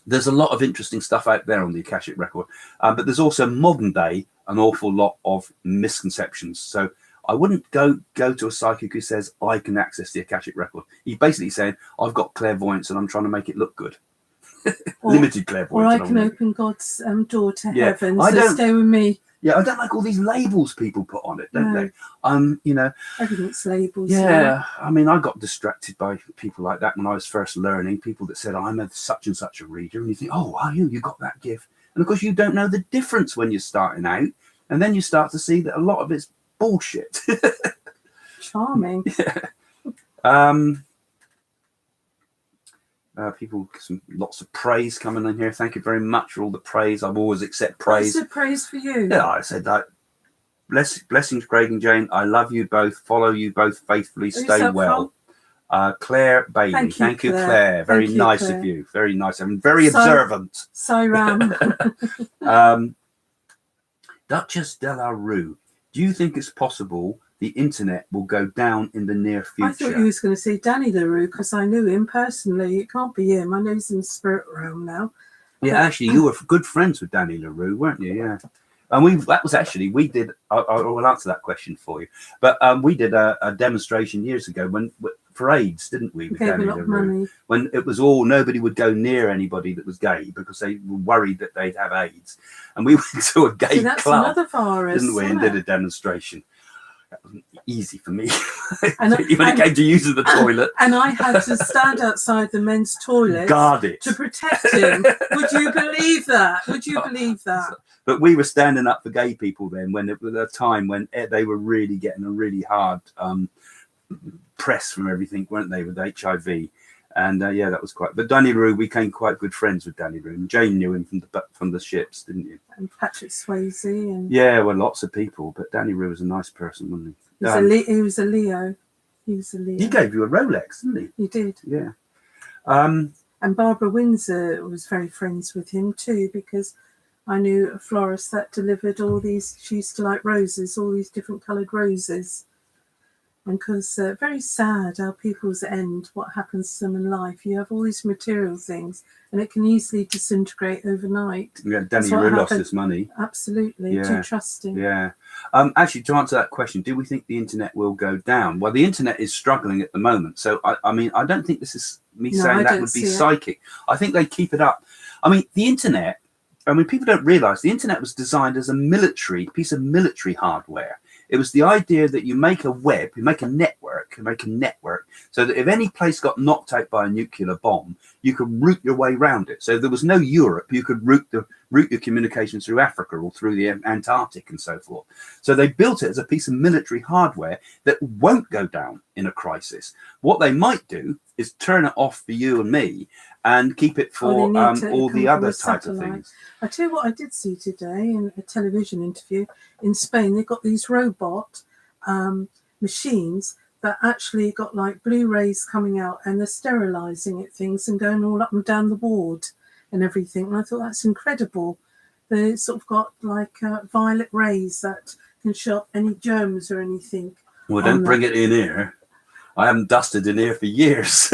There's a lot of interesting stuff out there on the Akashic record. But there's also modern day an awful lot of misconceptions. So I wouldn't go to a psychic who says, I can access the Akashic record. He's basically saying, I've got clairvoyance and I'm trying to make it look good. Limited clairvoyance. Or I can open God's door to heaven. So stay with me. Yeah, I don't like all these labels people put on it, don't they? Everything's labels. Yeah, I mean, I got distracted by people like that when I was first learning. People that said, I'm a such and such a reader. And you think, oh, are you? You got that gift. And of course, you don't know the difference when you're starting out. And then you start to see that a lot of it's bullshit. Charming. Yeah. People, lots of praise coming in here. Thank you very much for all the praise. I've always accept praise. What's the praise for you? Yeah, I said that. Blessings, Craig and Jane. I love you both. Follow you both faithfully. Stay well. Claire Bailey. Thank you, Claire. Very nice of you. Very nice. I'm very observant. Siram. Duchess de la Rue. Do you think it's possible the internet will go down in the near future? I thought you was going to say Danny LaRue because I knew him personally. It can't be him. I know he's in the spirit realm now. Yeah, actually, you were good friends with Danny LaRue, weren't you? Yeah. And we did, I will answer that question for you. But we did a demonstration years ago for AIDS, didn't we? With Danny LaRue. When it was nobody would go near anybody that was gay because they were worried that they'd have AIDS. And we went to a gay club, another virus, didn't we? And did a demonstration. That wasn't easy for me. When it came to using the toilet. And I had to stand outside the men's toilet. Guard it. To protect him. Would you believe that? Would you believe that? But we were standing up for gay people then when it was a time when they were really getting a really hard press from everything, weren't they, with HIV? And yeah, that was quite. But Danny LaRue, we became quite good friends with Danny LaRue. And Jane knew him from the ships, didn't you? And Patrick Swayze. And yeah, well, lots of people. But Danny LaRue was a nice person, wasn't he? He was a Leo. He was a Leo. He gave you a Rolex, didn't he? He did. Yeah. And Barbara Windsor was very friends with him too, because I knew a florist that delivered all these. She used to like roses, all these different coloured roses. And because very sad how people's end, what happens to them in life. You have all these material things and it can easily disintegrate overnight. Yeah, Danny LaRue lost his money. Absolutely, too trusting. Yeah. Actually, to answer that question, do we think the internet will go down? Well, the internet is struggling at the moment. So, I mean, I don't think this is me saying that would be psychic. I think they keep it up. I mean, the internet, people don't realise the internet was designed as a piece of military hardware. It was the idea that you make a web, you make a network, so that if any place got knocked out by a nuclear bomb, you could route your way around it. So if there was no Europe, you could route your communications through Africa or through the Antarctic and so forth. So they built it as a piece of military hardware that won't go down in a crisis. What they might do is turn it off for you and me and keep it for all the other type of things. I tell you what I did see today in a television interview in Spain. They've got these robot machines that actually got like blue rays coming out and they're sterilising it things and going all up and down the ward and everything. And I thought that's incredible. They sort of got like violet rays that can show up any germs or anything Well, don't bring it in here. I haven't dusted in here for years.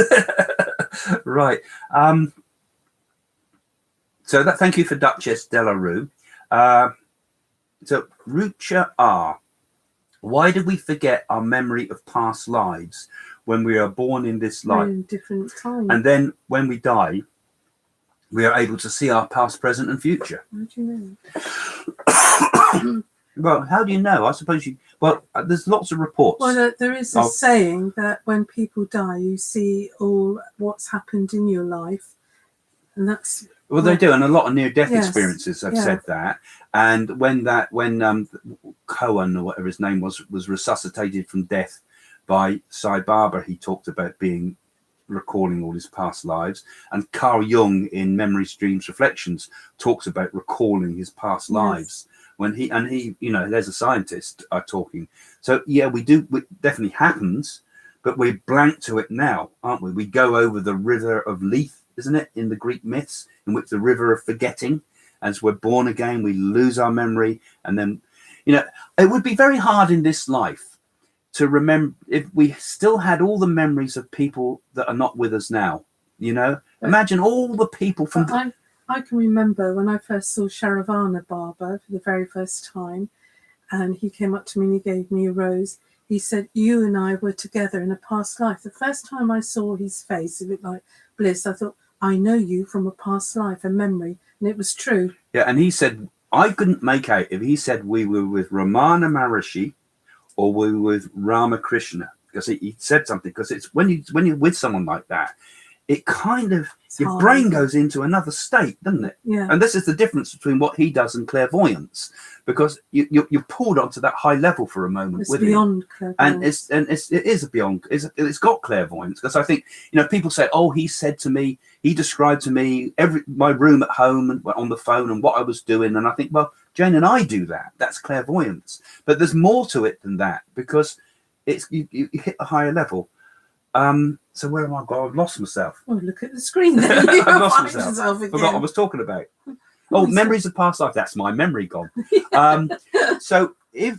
Right. So that, thank you for Duchess Delarue. So Rucha R. Why do we forget our memory of past lives when we are born in this life? In different times. And then when we die, we are able to see our past, present, and future. How do you know? Well, how do you know? I suppose you. Well, there's lots of reports. Well, there is a saying that when people die, you see all what's happened in your life, and that's. Well, they do, and a lot of near-death Yes. experiences have said that. And when Cohen or whatever his name was resuscitated from death by Sai Baba, he talked about recalling all his past lives. And Carl Jung in Memories, Dreams, Reflections talks about recalling his past lives. When he there's a scientist talking. So yeah, we do. It definitely happens, but we're blank to it now, aren't we? We go over the river of Lethe, isn't it, in the Greek myths, in which the river of forgetting. As we're born again, we lose our memory, and then, it would be very hard in this life to remember if we still had all the memories of people that are not with us now. Imagine all the people from. I can remember when I first saw Sharavana Baba for the very first time, and he came up to me and he gave me a rose. He said, "You and I were together in a past life." The first time I saw his face, it looked like bliss. I thought, I know you from a past life, a memory. And it was true. Yeah, and he said, I couldn't make out if he said we were with Ramana Maharishi or we were with Ramakrishna. Because he said something, because it's when you're with someone like that, it kind of, your brain goes into another state, doesn't it? Yeah. And this is the difference between what he does and clairvoyance, because you're pulled onto that high level for a moment. It's with beyond him. clairvoyance. And it is beyond. It's got clairvoyance, because I think people say, oh, he said to me, he described to me my room at home and on the phone and what I was doing, and I think, well, Jane and I do that. That's clairvoyance, but there's more to it than that, because it's you hit a higher level. So where am I going? I've lost myself. Oh, look at the screen there. I've lost myself. Forgot what I was talking about. Oh, memories of past life. That's my memory gone. So if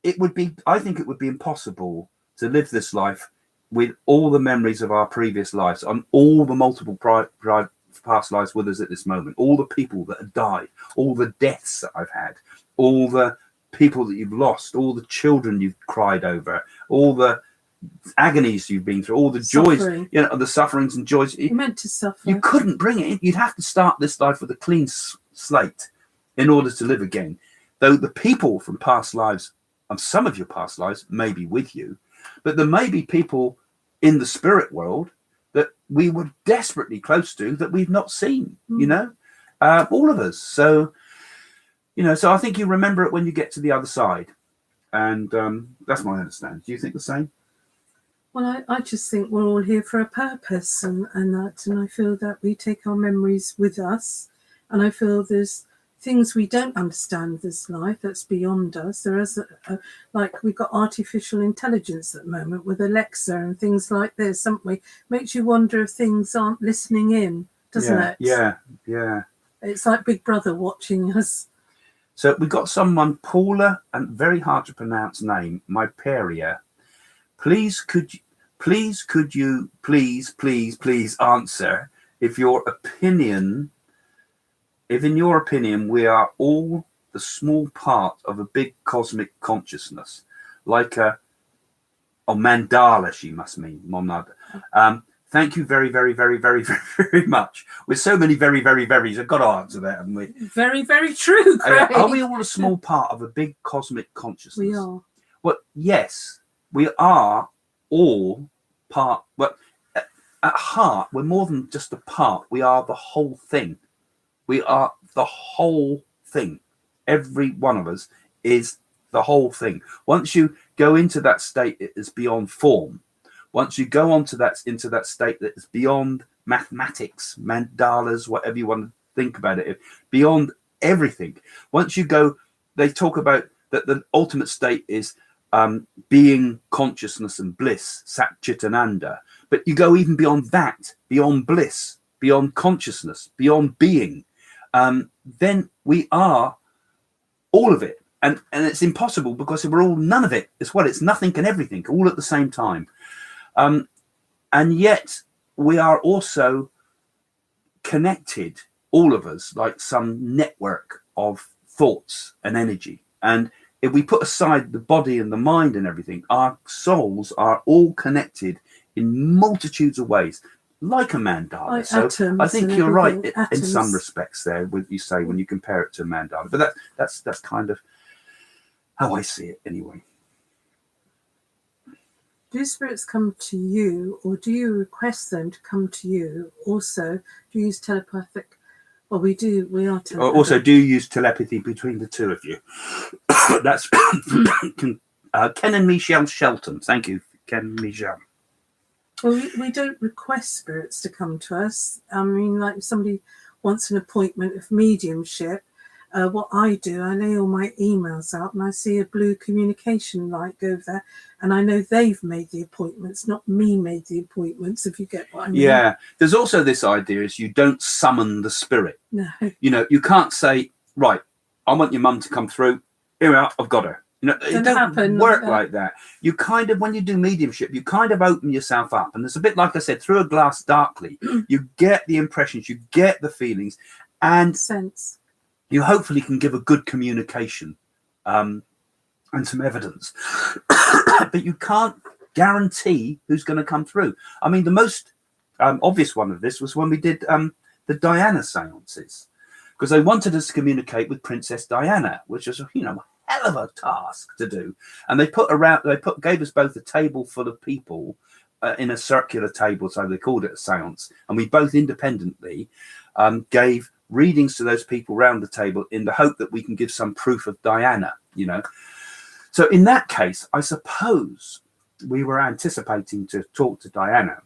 it would be, I think it would be impossible to live this life with all the memories of our previous lives and all the multiple past lives with us at this moment, all the people that have died, all the deaths that I've had, all the people that you've lost, all the children you've cried over, all the agonies you've been through, all the joys, the sufferings and joys. You're meant to suffer. You couldn't bring it in. You'd have to start this life with a clean slate in order to live again. Though the people from past lives, and some of your past lives may be with you, but there may be people in the spirit world that we were desperately close to that we've not seen, all of us. So, so I think you remember it when you get to the other side. And that's my understanding. Do you think the same? Well, I just think we're all here for a purpose, and I feel that we take our memories with us, and I feel there's things we don't understand with this life that's beyond us. There is like we've got artificial intelligence at the moment with Alexa and things like this, haven't we? Makes you wonder if things aren't listening in, doesn't it? Yeah. It's like Big Brother watching us. So we've got someone, Paula, and very hard to pronounce name, Myperia. Please could you please answer if in your opinion we are all the small part of a big cosmic consciousness, like mandala, she must mean monada. Thank you very, very, very, very, very, very much. With so many very, very, verys, I've got to answer that, haven't we? Very, very true, Craig. Are we all a small part of a big cosmic consciousness? We are. Well, yes, we are all part. Well, at heart, we're more than just a part. We are the whole thing. We are the whole thing. Every one of us is the whole thing. Once you go into that state, it is beyond form. Once you go into that state that is beyond mathematics, mandalas, whatever you want to think about it, beyond everything. Once you go, they talk about that the ultimate state is being consciousness and bliss, Sat Chit Ananda. But you go even beyond that, beyond bliss, beyond consciousness, beyond being. Then we are all of it. and it's impossible because we're all none of it as well. It's nothing and everything all at the same time. And yet we are also connected, all of us, like some network of thoughts and energy. And if we put aside the body and the mind and everything, our souls are all connected in multitudes of ways, like a mandala. Like so atoms I think and you're right everything. in some Atoms. respects there, what you say when you compare it to a mandala. But that's kind of how I see it anyway. Do spirits come to you, or do you request them to come to you? Also, do you use telepathic? Well, we do. We are telepathic. Also, do you use telepathy between the two of you? That's Ken and Michelle Shelton. Thank you, Ken and Michelle. Well, we don't request spirits to come to us. I mean, like if somebody wants an appointment of mediumship, what I do, I lay all my emails out and I see a blue communication light go there, and I know they've made the appointments, not me made the appointments, if you get what I mean. Yeah. There's also this idea is you don't summon the spirit. No. You know, you can't say, right, I want your mum to come through. Here we are, I've got her. You know, it doesn't work like that. You kind of, when you do mediumship, you kind of open yourself up. And it's a bit like I said, through a glass darkly, you get the impressions, you get the feelings, and Sense. You hopefully can give a good communication and some evidence. But you can't guarantee who's going to come through. I mean, the most obvious one of this was when we did the Diana seances, because they wanted us to communicate with Princess Diana, which was, you know, a hell of a task to do. And they gave us both a table full of people in a circular table, so they called it a seance. And we both independently gave readings to those people around the table in the hope that we can give some proof of Diana, you know. So in that case, I suppose we were anticipating to talk to Diana.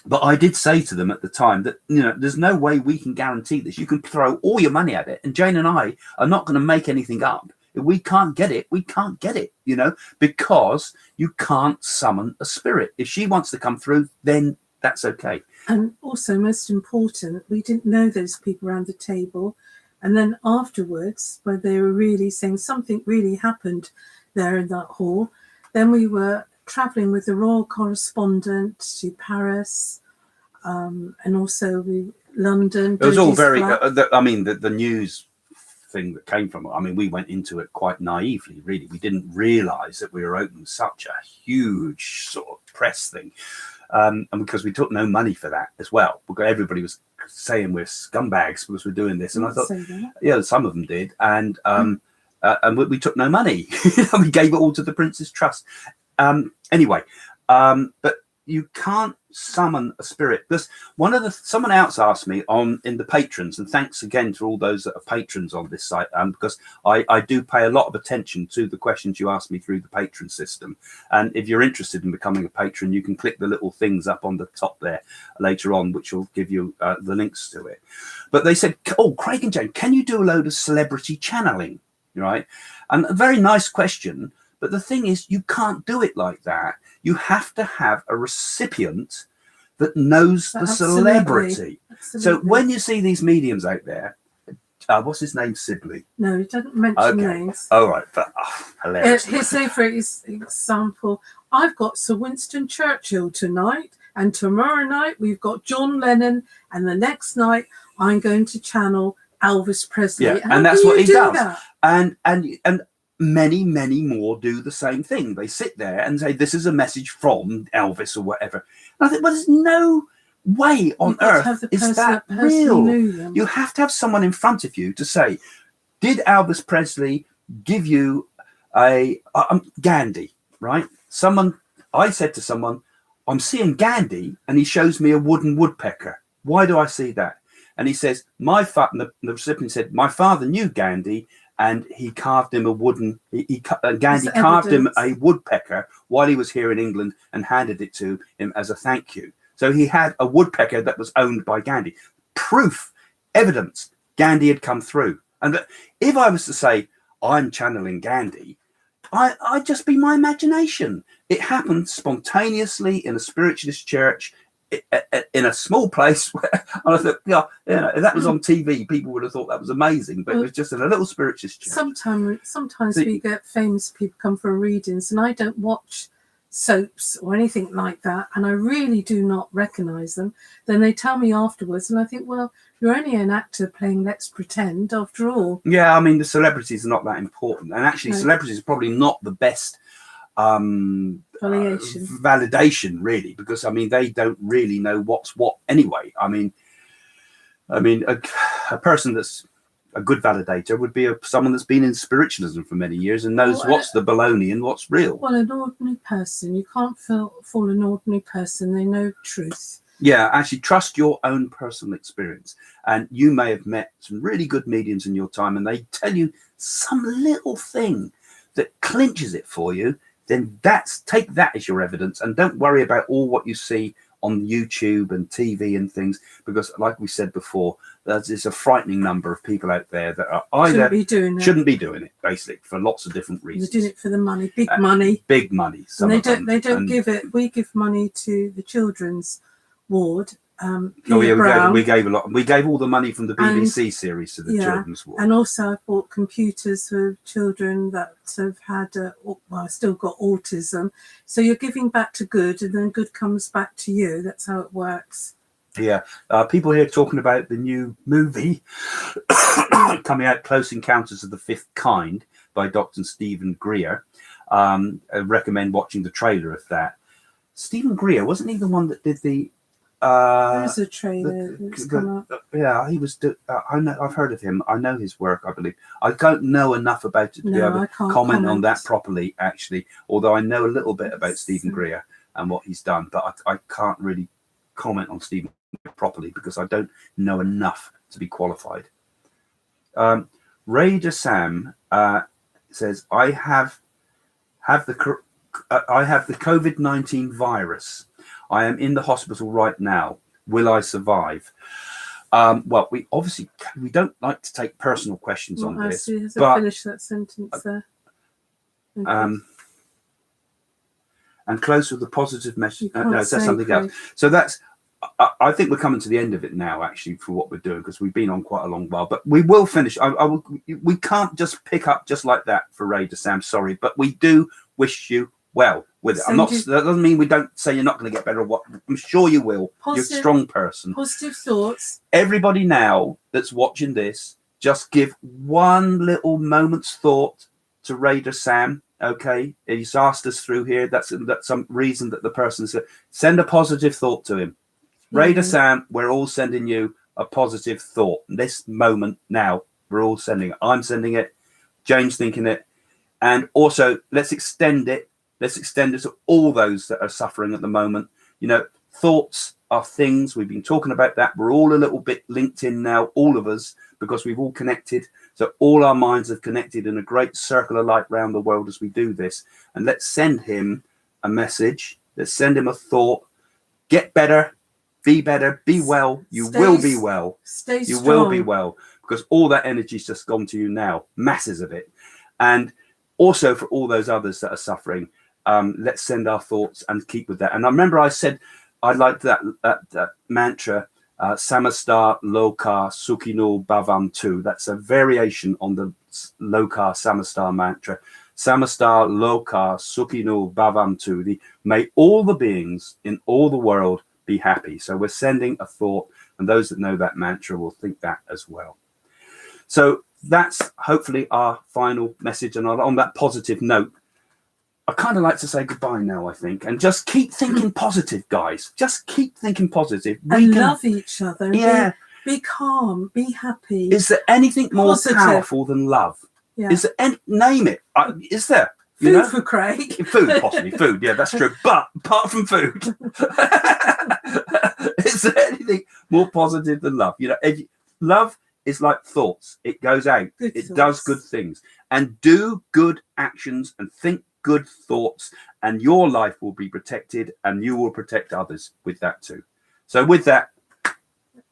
But I did say to them at the time that, you know, there's no way we can guarantee this. You can throw all your money at it, and Jane and I are not going to make anything up. If we can't get it, we can't get it, you know, because you can't summon a spirit. If she wants to come through, then that's okay. And also, most important, we didn't know those people around the table. And then afterwards, when they were really saying something really happened there in that hall, then we were traveling with the royal correspondent to Paris, and also London. It was all very, I mean, the news thing that came from it, I mean, we went into it quite naively, really. We didn't realize that we were opening such a huge sort of press thing. And because we took no money for that as well, because everybody was saying we're scumbags because we're doing this. And I thought, yeah, some of them did. And we took no money. We gave it all to the Prince's Trust. Anyway, but you can't summon a spirit. Because someone else asked me in the patrons, and thanks again to all those that are patrons on this site, because I do pay a lot of attention to the questions you ask me through the patron system. And if you're interested in becoming a patron, you can click the little things up on the top there later on, which will give you the links to it. But they said, oh, Craig and Jane, can you do a load of celebrity channeling? Right? And a very nice question. But the thing is, you can't do it like that. You have to have a recipient that knows the celebrity. Absolutely. So when you see these mediums out there, what's his name? Sibley? No, he doesn't mention names. All right, but hilarious. Say for example, I've got Sir Winston Churchill tonight, and tomorrow night we've got John Lennon, and the next night I'm going to channel Elvis Presley. Yeah, and that's what he does. And many, many more do the same thing. They sit there and say, this is a message from Elvis or whatever. And I think, well, there's no way on earth is that real. You have to have someone in front of you to say, did Elvis Presley give you Gandhi, right? I said to someone, I'm seeing Gandhi, and he shows me a wooden woodpecker. Why do I see that? And he says, the recipient said, my father knew Gandhi, and he carved him Gandhi carved him a woodpecker while he was here in England and handed it to him as a thank you. So he had a woodpecker that was owned by Gandhi. Proof, evidence, Gandhi had come through. And if I was to say, I'm channeling Gandhi, I'd just be my imagination. It happened spontaneously in a spiritualist church in a small place. And I thought, yeah, if that was on TV, people would have thought that was amazing. But it was just in a little spiritualist church. Sometimes we get famous people come for readings, and I don't watch soaps or anything like that, and I really do not recognise them. Then they tell me afterwards, and I think, well, you're only an actor playing Let's Pretend after all. Yeah, I mean, the celebrities are not that important, and actually, celebrities are probably not the best validation, really, because I mean, they don't really know what's what anyway. I mean, a person that's a good validator would be someone that's been in spiritualism for many years and knows what's the baloney and what's real. Well, an ordinary person, you can't fool an ordinary person. They know truth. Yeah, actually trust your own personal experience. And you may have met some really good mediums in your time, and they tell you some little thing that clinches it for you. Then take that as your evidence, and don't worry about all what you see on YouTube and TV and things, because like we said before, there's a frightening number of people out there that are either shouldn't be doing it, basically, for lots of different reasons. They're doing it for the money, big money. And they don't give it. We give money to the children's ward. We gave a lot. We gave all the money from the BBC series to the children's ward. And also I bought computers for children that have had, still got autism. So you're giving back to good, and then good comes back to you. That's how it works. Yeah. People here talking about the new movie coming out, Close Encounters of the Fifth Kind, by Dr. Stephen Greer. I recommend watching the trailer of that. Stephen Greer, wasn't he the one that did the... There's a trailer that's come up. Yeah, he was. I know. I've heard of him. I know his work. I believe. I don't know enough about it to be able to comment on that properly. Actually, although I know a little bit about Stephen Greer and what he's done, but I can't really comment on Stephen Greer properly because I don't know enough to be qualified. Raider Sam says, I have the COVID-19 virus. I am in the hospital right now. Will I survive? Well, we don't like to take personal questions on this. But finish that sentence there. And close with the positive message. No, that's something else. So I think we're coming to the end of it now, actually, for what we're doing, because we've been on quite a long while. But we will finish. We can't just pick up just like that for Raider Sam. Sorry, but we do wish you well with it. That doesn't mean we don't say you're not going to get better or what. I'm sure you will. You're a strong person. Positive thoughts. Everybody now that's watching this, just give one little moment's thought to Raider Sam. Okay, he's asked us through here. That's some reason that the person said, send a positive thought to him. Raider Sam, we're all sending you a positive thought. This moment now, we're all sending it. I'm sending it. James thinking it. And also, let's extend it. Let's extend it to all those that are suffering at the moment. You know, thoughts are things. We've been talking about that. We're all a little bit linked in now, all of us, because we've all connected. So all our minds have connected in a great circle of light around the world as we do this. And let's send him a message. Let's send him a thought. Get better. Be better. Be well. You will be well. Stay strong. You will be well, because all that energy's just gone to you now. Masses of it. And also for all those others that are suffering, let's send our thoughts and keep with that. And I remember I said I liked that mantra, Samastar Loka Sukhino Bhavantu. That's a variation on the Loka Samastar mantra. Samastar Loka Sukhino Bhavantu. May all the beings in all the world be happy. So we're sending a thought, and those that know that mantra will think that as well. So that's hopefully our final message. And on that positive note, I kind of like to say goodbye now, I think, and just keep thinking positive, guys. Just keep thinking positive. Love each other. Yeah. Be calm. Be happy. Is there anything more powerful than love? Yeah. Is there name it? Is there? Food for Craig. Food, possibly. Food, yeah, that's true. But apart from food, is there anything more positive than love? You know, love is like thoughts. It goes out. It does good things. And do good actions and think good thoughts, and your life will be protected, and you will protect others with that too. So with that,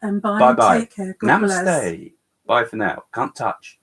and bye. Take care. God Namaste. Bless. Bye for now. Can't touch.